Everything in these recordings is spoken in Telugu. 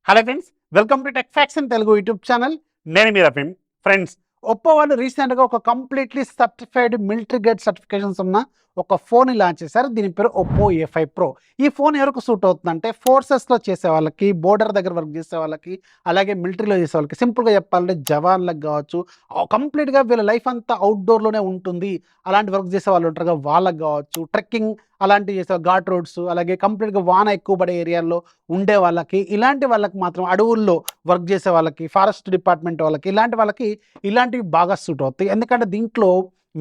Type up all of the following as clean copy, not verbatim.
Hello friends, welcome to tech fax in Telugu YouTube channel. నేను మీ రఫీమ్. ఫ్రెండ్స్, ఒప్పో వాళ్ళు రీసెంట్గా ఒక completely certified military gate certifications ఉన్న ఒక ఫోన్ లాంచ్ చేశారు. దీని పేరు ఒప్పో A5 Pro. ఈ ఫోన్ ఎవరికి సూట్ అవుతుందంటే ఫోర్సెస్లో చేసే వాళ్ళకి, బోర్డర్ దగ్గర వర్క్ చేసే వాళ్ళకి, అలాగే మిలిటరీలో చేసే వాళ్ళకి, సింపుల్గా చెప్పాలంటే జవాన్లకు కావచ్చు, కంప్లీట్గా వీళ్ళ లైఫ్ అంతా అవుట్డోర్లోనే ఉంటుంది, అలాంటి వర్క్ చేసే వాళ్ళు ఉంటారు, వాళ్ళకి కావచ్చు, ట్రెక్కింగ్ అలాంటివి చేసే ఘాట్ రోడ్స్, అలాగే కంప్లీట్గా వాన ఎక్కువ పడే ఏరియాల్లో ఉండే వాళ్ళకి, ఇలాంటి వాళ్ళకి మాత్రం అడవుల్లో వర్క్ చేసే వాళ్ళకి, ఫారెస్ట్ డిపార్ట్మెంట్ వాళ్ళకి, ఇలాంటి వాళ్ళకి ఇలాంటివి బాగా సూట్ అవుతాయి. ఎందుకంటే దీంట్లో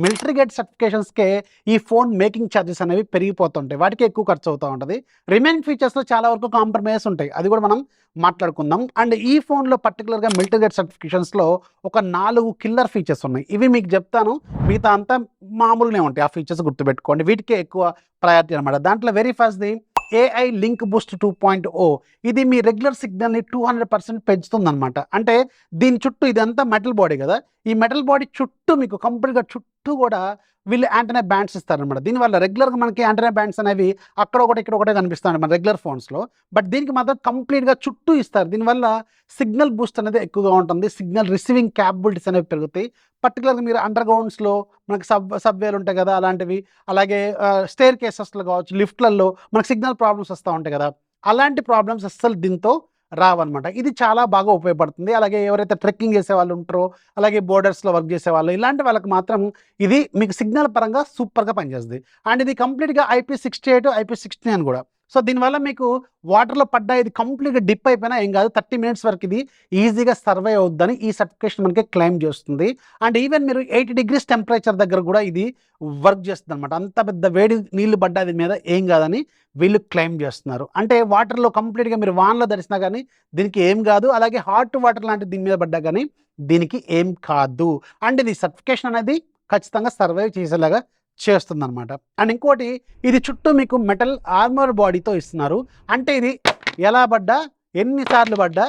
మిలిటరీ గేట్ సర్టిఫికేషన్స్కే ఈ ఫోన్ మేకింగ్ ఛార్జెస్ అనేవి పెరిగిపోతుంటాయి, వాటికి ఎక్కువ ఖర్చు అవుతూ ఉంటుంది. రిమైనింగ్ ఫీచర్స్లో చాలా వరకు కాంప్రమైజ్ ఉంటాయి, అది కూడా మనం మాట్లాడుకుందాం. అండ్ ఈ ఫోన్లో పర్టికులర్గా మిలిటరీ గేట్ సర్టిఫికేషన్స్లో ఒక 4 కిల్లర్ ఫీచర్స్ ఉన్నాయి. ఇవి మీకు చెప్తాను, మిగతా అంతా మామూలుగానే ఉంటాయి. ఆ ఫీచర్స్ గుర్తుపెట్టుకోండి, వీటికే ఎక్కువ ప్రయారిటీ అనమాట. దాంట్లో వెరీ ఫస్ట్ది AI లింక్ బూస్ట్ 2.0. ఇది మీ రెగ్యులర్ సిగ్నల్ని 200% పెంచుతుందన్నమాట. అంటే దీని చుట్టూ ఇదంతా మెటల్ బాడీ కదా, ఈ మెటల్ బాడీ చుట్టూ మీకు కంప్లీట్గా చుట్టూ కూడా వీళ్ళు యాంటెనా బ్యాండ్స్ ఇస్తారనమాట. దీనివల్ల రెగ్యులర్గా మనకి యాంటెనా బ్యాండ్స్ అనేవి అక్కడ ఒకటి ఇక్కడ ఒకటే కనిపిస్తాయి మన రెగ్యులర్ ఫోన్స్లో, బట్ దీనికి మాత్రం కంప్లీట్గా చుట్టూ ఇస్తారు. దీనివల్ల సిగ్నల్ బూస్ట్ అనేది ఎక్కువగా ఉంటుంది, సిగ్నల్ రిసీవింగ్ క్యాపబిలిటీస్ అనేవి పెరుగుతాయి. పర్టికులర్గా మీరు అండర్ గ్రౌండ్స్లో మనకి సబ్వేలు ఉంటాయి కదా అలాంటివి, అలాగే స్టేర్ కేసెస్లో కావచ్చు, లిఫ్ట్లలో మనకు సిగ్నల్ ప్రాబ్లమ్స్ వస్తూ ఉంటాయి కదా, అలాంటి ప్రాబ్లమ్స్ అస్సలు దీంతో రావన్నమాట. ఇది చాలా బాగా ఉపయోగపడుతుంది. అలాగే ఎవరైతే ట్రెక్కింగ్ చేసే వాళ్ళు ఉంటారో, అలాగే బోర్డర్స్లో వర్క్ చేసే వాళ్ళు, ఇలాంటి వాళ్ళకి మాత్రం ఇది మీకు సిగ్నల్ పరంగా సూపర్గా పనిచేస్తుంది. అండ్ ఇది కంప్లీట్గా IP68, IP69 కూడా. సో దీనివల్ల మీకు వాటర్లో పడ్డా ఇది కంప్లీట్గా డిప్ అయిపోయినా ఏం కాదు, 30 మినిట్స్ వరకు ఇది ఈజీగా సర్వైవ్ అవుద్దని ఈ సర్టిఫికేషన్ మనకి క్లెయిమ్ చేస్తుంది. అండ్ ఈవెన్ మీరు 80 degrees టెంపరేచర్ దగ్గర కూడా ఇది వర్క్ చేస్తుంది అనమాట. అంత పెద్ద వేడి నీళ్లు పడ్డా దీని మీద ఏం కాదని వీళ్ళు క్లెయిమ్ చేస్తున్నారు. అంటే వాటర్లో కంప్లీట్గా మీరు వాన్లో తడిసినా కానీ దీనికి ఏం కాదు, అలాగే హాట్ వాటర్ లాంటి దీని మీద పడ్డా కానీ దీనికి ఏం కాదు. అండ్ ఇది సర్టిఫికేషన్ అనేది ఖచ్చితంగా సర్వైవ్ చేసేలాగా చేస్తుందన్నమాట. అండ్ ఇంకోటి, ఇది చుట్టూ మీకు మెటల్ ఆర్మర్ బాడీతో ఇస్తున్నారు. అంటే ఇది ఎలా పడ్డా, ఎన్నిసార్లు పడ్డా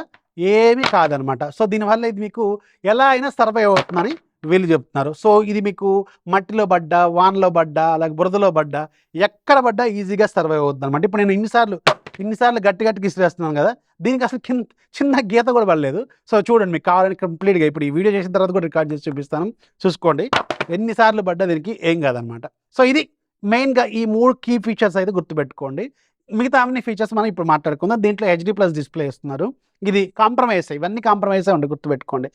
ఏమీ కాదనమాట. సో దీనివల్ల ఇది మీకు ఎలా అయినా సర్వైవ్ అవుతుందని వీళ్ళు చెప్తున్నారు. సో ఇది మీకు మట్టిలో పడ్డా, వానలో పడ్డా, అలాగే బురదలో పడ్డా, ఎక్కడ పడ్డా ఈజీగా సర్వైవ్ అవుతుంది అనమాట. ఇప్పుడు నేను ఇన్నిసార్లు గట్టి గట్టిగా ఇసిరేస్తున్నాను కదా, దీనికి అసలు చిన్న గీత కూడా పడలేదు. సో చూడండి, మీకు కావాలని కంప్లీట్గా ఇప్పుడు ఈ వీడియో చేసిన తర్వాత కూడా రికార్డ్ చేసి చూపిస్తాను, చూసుకోండి. ఎన్నిసార్లు పడ్డా దీనికి ఏం కాదనమాట. సో ఇది మెయిన్గా ఈ 3 కీ ఫీచర్స్ అయితే గుర్తుపెట్టుకోండి. మిగతా అన్ని ఫీచర్స్ మనం ఇప్పుడు మాట్లాడుకుందాం. దీంట్లో HD+ డిస్ప్లే ఇస్తున్నారు. ఇది కాంప్రమైజ్, ఇవన్నీ కాంప్రమైజ్ ఉండి గుర్తుపెట్టుకోండి.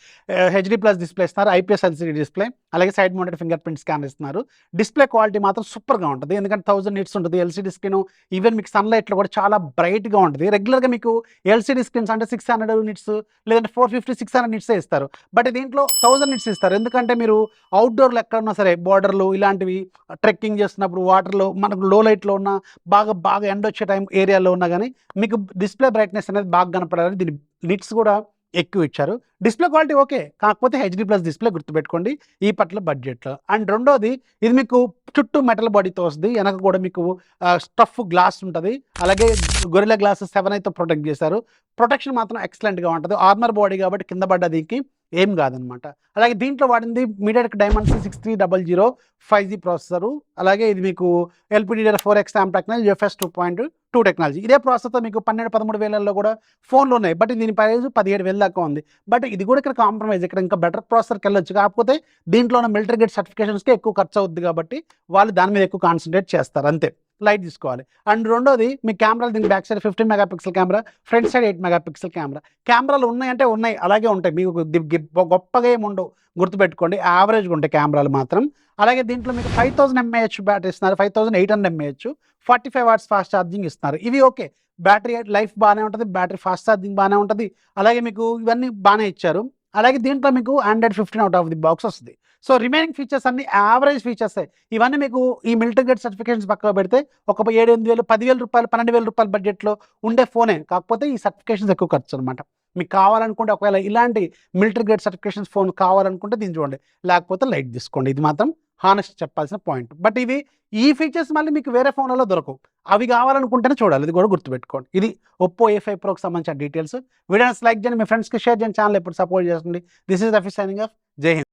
HD+ డిస్ప్లే ఇస్తున్నారు, IPS LCD డిస్ప్లే, అలాగే side mounted finger print scanner ఇస్తున్నారు. డిస్ప్లే క్వాలిటీ మాత్రం సూపర్గా ఉంటుంది, ఎందుకంటే 1000 nits ఉంటుంది LCD స్క్రీన్. ఈవెన్ మీకు సన్లైట్లో కూడా చాలా బ్రైట్గా ఉంటుంది. రెగ్యులర్గా మీకు LCD స్క్రీన్స్ అంటే 600 nits లేదంటే 450, 600 nits ఇస్తారు, బట్ దీంట్లో 1000 nits ఇస్తారు. ఎందుకంటే మీరు అవుట్డోర్లో ఎక్కడున్నా సరే, బోర్డర్లు ఇలాంటివి ట్రెక్కింగ్ చేస్తున్నప్పుడు, వాటర్లో మనకు లో లైట్లో ఉన్న, బాగా ఎండ వచ్చే టైం ఏరియాలో ఉన్నా కానీ మీకు డిస్ప్లే బ్రైట్నెస్ అనేది బాగా కనపడాలని దీని నిట్స్ కూడా ఎక్కువ ఇచ్చారు. డిస్ప్లే క్వాలిటీ ఓకే, కాకపోతే HD+ డిస్ప్లే గుర్తుపెట్టుకోండి ఈ పట్ల బడ్జెట్లో. అండ్ రెండోది, ఇది మీకు చుట్టూ మెటల్ బాడీతో వస్తుంది, వెనక కూడా మీకు స్టఫ్ గ్లాస్ ఉంటుంది, అలాగే గొరిల్లా గ్లాస్ 7 అయితే ప్రొటెక్ట్ చేశారు. ప్రొటెక్షన్ మాత్రం ఎక్సలెంట్గా ఉంటుంది. ఆర్మర్ బాడీ కాబట్టి కింద పడ్డ దీనికి ఏం కాదనమాట. అలాగే దీంట్లో వాడింది MediaTek Dimensity 6300 5G ప్రాసెసరు, అలాగే ఇది మీకు LPDDR4X RAM technology, UFS 2.2 technology. ఇదే ప్రాసెసర్తో మీకు 12-13 వేలలో కూడా ఫోన్లు ఉన్నాయి, బట్ దీని ప్రైస్ 17,000 దాకా ఉంది. బట్ ఇది కూడా ఇక్కడ కాంప్రమైజ్, ఇక్కడ ఇంకా బెటర్ ప్రాసెసర్కి వెళ్ళొచ్చు, కాకపోతే దీంట్లో ఉన్న మిలిటరీ గేట్ సర్టిఫికేషన్స్కి ఎక్కువ ఖర్చు అవుద్ది కాబట్టి వాళ్ళు దాని మీద ఎక్కువ కాన్సన్ట్రేట్ చేస్తారు, అంతే. లైట్ తీసుకోవాలి. అండ్ రెండోది, మీ కెమెరాలు దీనికి back side 15 megapixel camera, front side 8 megapixel camera. కెమెరాలు ఉన్నాయంటే ఉన్నాయి, అలాగే ఉంటాయి, మీకు గొప్పగా ఏమి ఉండవు, గుర్తుపెట్టుకోండి. యావరేజ్గా ఉంటాయి కెమెరాలు మాత్రం. అలాగే దీంట్లో మీకు 5000 mAh బ్యాటరీ ఇస్తున్నారు, 5800 mAh, 45 watts ఫాస్ట్ ఛార్జింగ్ ఇస్తున్నారు. ఇవి ఓకే, బ్యాటరీ లైఫ్ బాగానే ఉంటుంది, బ్యాటరీ ఫాస్ట్ ఛార్జింగ్ బాగానే ఉంటుంది, అలాగే మీకు ఇవన్నీ బాగానే ఇచ్చారు. అలాగే దీంట్లో మీకు Android 15 out of the box వస్తుంది. సో రిమైనింగ్ ఫీచర్స్ అన్ని యావరేజ్ ఫీచర్సే. ఇవన్నీ మీకు ఈ మిలిటరీ గేట్ సర్టిఫికేషన్స్ పక్కన పెడితే ఒక 7,000, 10,000 రూపాయలు, 12,000 రూపాయల బడ్జెట్లో ఉండే ఫోనే, కాకపోతే ఈ సర్టిఫికేషన్స్ ఎక్కువ ఖర్చు అనమాట. మీకు కావాలనుకుంటే, ఒకవేళ ఇలాంటి మిలిటరీ గేట్ సర్టిఫికేషన్స్ ఫోన్ కావాలనుకుంటే దీన్ని చూడండి, లేకపోతే లైట్ తీసుకోండి. ఇది మాత్రం హానెస్ట్ చెప్పాల్సిన పాయింట్. బట్ ఈ ఫీచర్స్ మళ్ళీ మీకు వేరే ఫోన్లలో దొరకవు, అవి కావాలనుకుంటేనే చూడాలి, ఇది కూడా గుర్తుపెట్టుకోండి. ఇది ఒప్పో A5 Proకి సంబంధించిన డీటెయిల్స్. వీడియోస్ లైక్ చేయండి, మీ ఫ్రెండ్స్కి షేర్ చేయండి, ఛానల్ ఎప్పుడు సపోర్ట్ చేస్తుంది. This is Rafi signing off. జై హింద్.